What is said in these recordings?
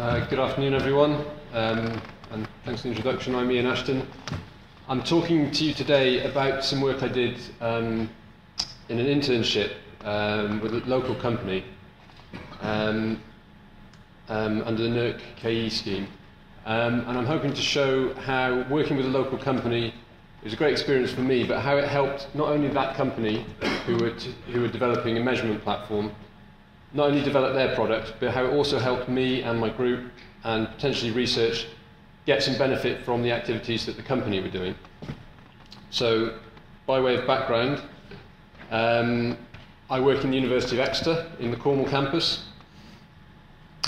Good afternoon, everyone, and thanks for the introduction. I'm Ian Ashton. I'm talking to you today about some work I did in an internship with a local company under the NERC KE scheme. And I'm hoping to show how working with a local company, it was a great experience for me, but how it helped not only that company who were developing a measurement platform, not only develop their product, but how it also helped me and my group and potentially research get some benefit from the activities that the company were doing. So, by way of background, I work in the University of Exeter in the Cornwall campus.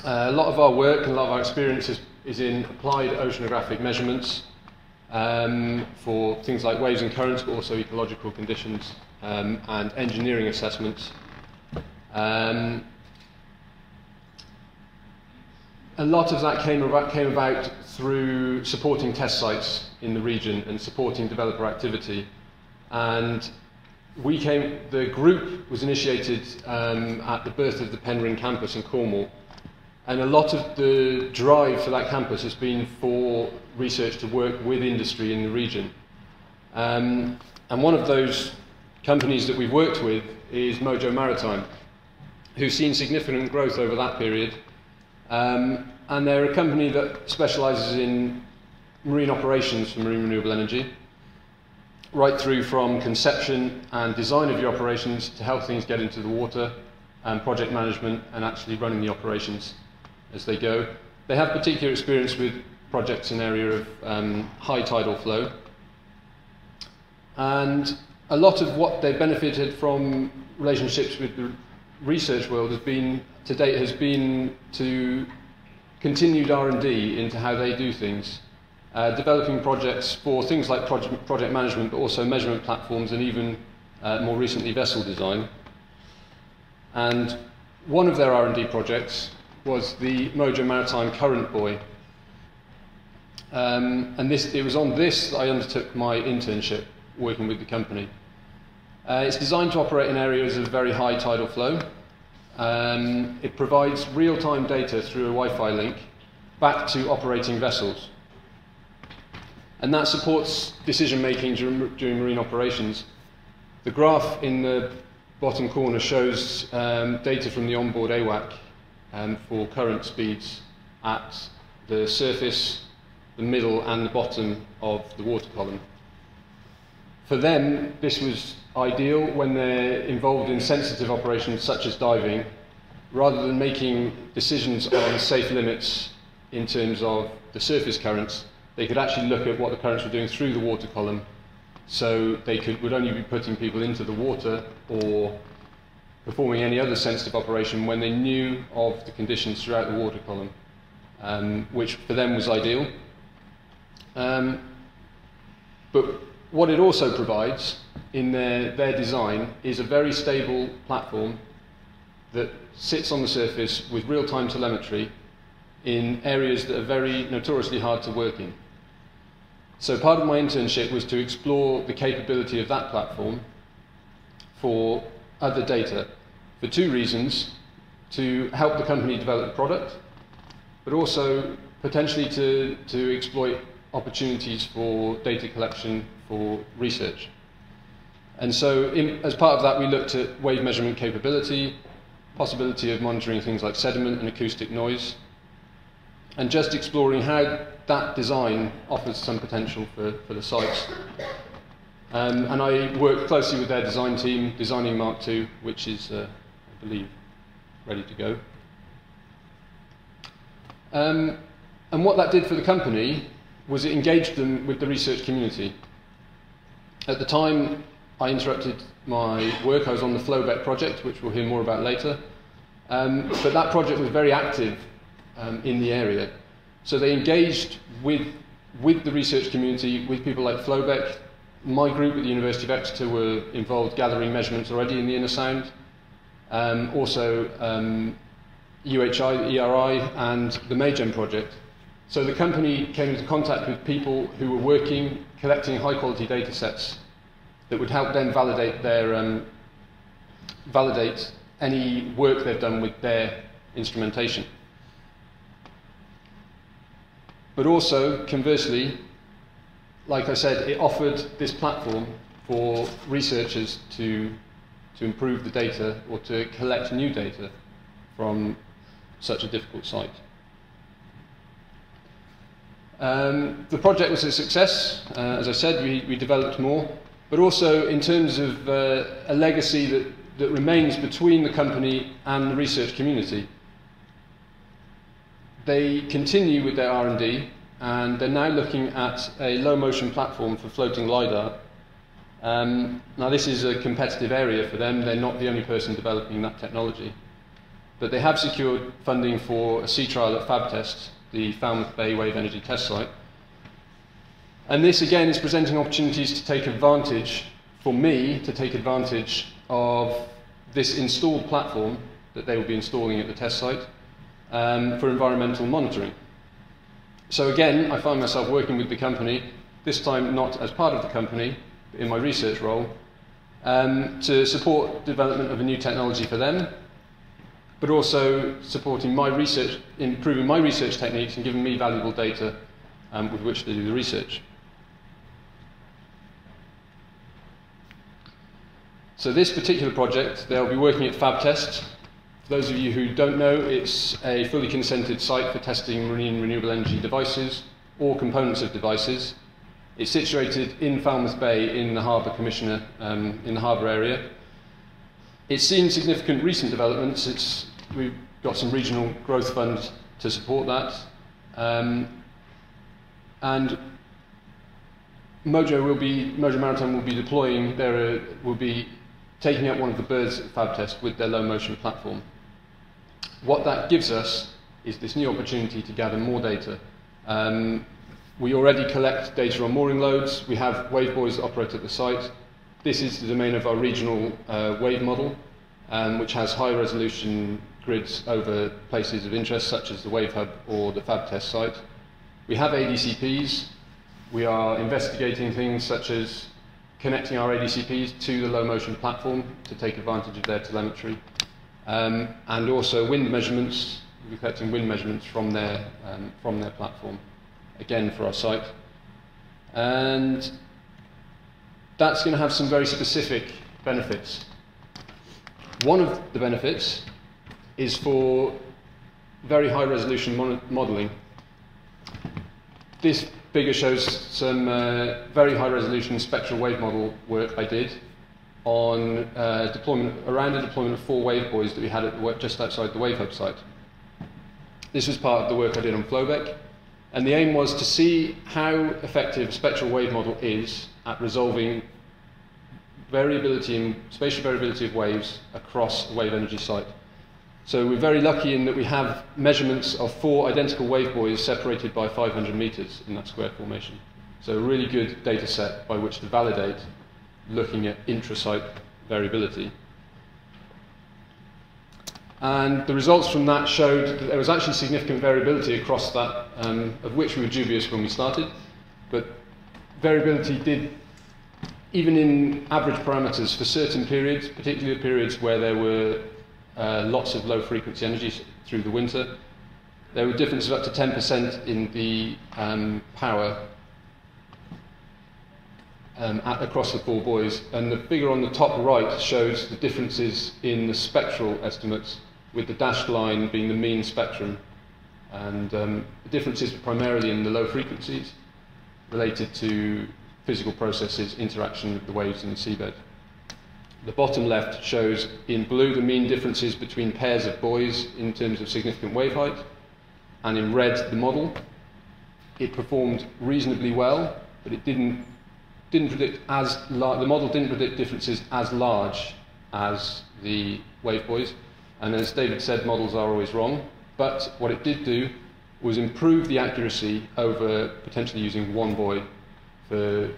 A lot of our work and a lot of our experience is in applied oceanographic measurements for things like waves and currents, but also ecological conditions and engineering assessments. A lot of that came about through supporting test sites in the region and supporting developer activity. And the group was initiated at the birth of the Penryn campus in Cornwall. And a lot of the drive for that campus has been for research to work with industry in the region. And one of those companies that we've worked with is Mojo Maritime, who've seen significant growth over that period. And they're a company that specialises in marine operations for marine renewable energy, right through from conception and design of your operations to help things get into the water, and project management and actually running the operations as they go. They have particular experience with projects in the area of high tidal flow. And a lot of what they've benefited from relationships with the research world to date has been to continued R&D into how they do things, developing projects for things like project management, but also measurement platforms and even more recently vessel design. And one of their R&D projects was the Mojo Maritime Current buoy. And it was on this that I undertook my internship working with the company. It's designed to operate in areas of very high tidal flow. It provides real-time data through a Wi-Fi link back to operating vessels. And that supports decision-making during marine operations. The graph in the bottom corner shows data from the onboard AWAC for current speeds at the surface, the middle and the bottom of the water column. For them, this was ideal when they're involved in sensitive operations such as diving. Rather than making decisions on safe limits in terms of the surface currents, they could actually look at what the currents were doing through the water column, so they would only be putting people into the water or performing any other sensitive operation when they knew of the conditions throughout the water column, which for them was ideal. But what it also provides in their design is a very stable platform that sits on the surface with real-time telemetry in areas that are very notoriously hard to work in. So part of my internship was to explore the capability of that platform for other data for two reasons: to help the company develop the product, but also potentially to exploit opportunities for data collection for research. And so as part of that, we looked at wave measurement capability, possibility of monitoring things like sediment and acoustic noise, and just exploring how that design offers some potential for the sites. And I worked closely with their design team, designing Mark II, which is, I believe, ready to go. And what that did for the company was it engaged them with the research community. At the time I interrupted my work, I was on the Flowback project, which we'll hear more about later. But that project was very active in the area. So they engaged with the research community, with people like Flowback. My group at the University of Exeter were involved gathering measurements already in the Inner Sound. Also UHI, ERI, and the Maygen project. So the company came into contact with people who were working, collecting high-quality data sets that would help them validate any work they've done with their instrumentation. But also, conversely, like I said, it offered this platform for researchers to improve the data or to collect new data from such a difficult site. The project was a success. As I said, we developed more, but also in terms of a legacy that remains between the company and the research community. They continue with their R&D, and they're now looking at a low-motion platform for floating LiDAR. Now, this is a competitive area for them. They're not the only person developing that technology. But they have secured funding for a sea trial at FabTest, the Falmouth Bay Wave Energy Test Site. And this, again, is presenting opportunities to take advantage, for me, to take advantage of this installed platform that they will be installing at the test site for environmental monitoring. So again, I find myself working with the company, this time not as part of the company, but in my research role, to support development of a new technology for them, but also supporting my research, improving my research techniques and giving me valuable data with which to do the research. So this particular project, they'll be working at FabTest. For those of you who don't know, it's a fully consented site for testing marine renewable energy devices or components of devices. It's situated in Falmouth Bay in the Harbour Commissioner, in the harbour area. It's seen significant recent developments. We've got some regional growth funds to support that. And Mojo Maritime will be deploying, will be taking up one of the birds at FabTest with their low-motion platform. What that gives us is this new opportunity to gather more data. We already collect data on mooring loads. We have wave buoys that operate at the site. This is the domain of our regional wave model, which has high-resolution grids over places of interest, such as the Wave Hub or the FabTest site. We have ADCPs. We are investigating things such as connecting our ADCPs to the low-motion platform to take advantage of their telemetry. And also wind measurements. We're collecting wind measurements from their platform, again for our site. And that's going to have some very specific benefits. One of the benefits is for very high-resolution modelling. This figure shows some very high-resolution spectral wave model work I did on around the deployment of 4 wave buoys that we had just outside the Wave Hub site. This was part of the work I did on flowback, and the aim was to see how effective spectral wave model is at resolving variability and spatial variability of waves across the wave energy site. So we're very lucky in that we have measurements of 4 identical wave buoys separated by 500 meters in that square formation. So a really good data set by which to validate looking at intra-site variability. And the results from that showed that there was actually significant variability across that, of which we were dubious when we started. But variability did, even in average parameters for certain periods, particularly periods where there were lots of low-frequency energy through the winter, there were differences of up to 10% in the power across the 4 buoys. And the figure on the top right shows the differences in the spectral estimates, with the dashed line being the mean spectrum. And the differences primarily in the low frequencies related to physical processes, interaction with the waves in the seabed. The bottom left shows in blue the mean differences between pairs of buoys in terms of significant wave height, and in red the model. It performed reasonably well, but it didn't predict the model didn't predict differences as large as the wave buoys. And as David said, models are always wrong. But what it did do was improve the accuracy over potentially using 1 buoy for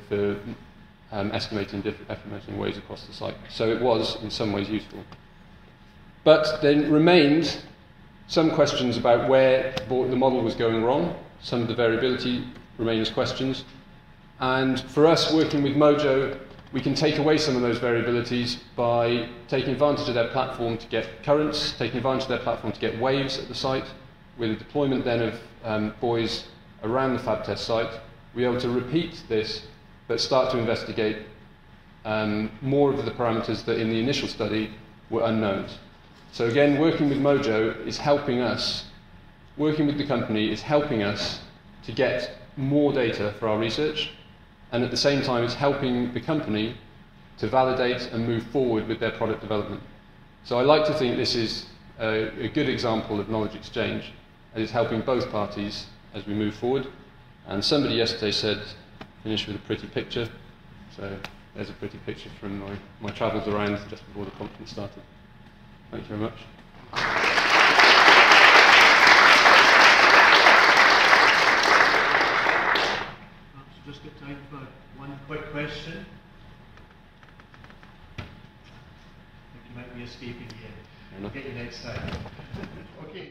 estimating waves across the site. So it was, in some ways, useful. But there remained some questions about where the model was going wrong. Some of the variability remains questions. And for us, working with Mojo, we can take away some of those variabilities by taking advantage of their platform to get currents, taking advantage of their platform to get waves at the site, with a deployment then of buoys around the fab test site, we're able to repeat this, but start to investigate more of the parameters that in the initial study were unknowns. So again, working with Mojo is helping us, working with the company is helping us to get more data for our research, and at the same time it's helping the company to validate and move forward with their product development. So I like to think this is a good example of knowledge exchange, and it's helping both parties as we move forward. And somebody yesterday said, finish with a pretty picture. So there's a pretty picture from my travels around just before the conference started. Thank you very much. Just got time for one quick question. I think you might be escaping here. I'll get you next time. Okay.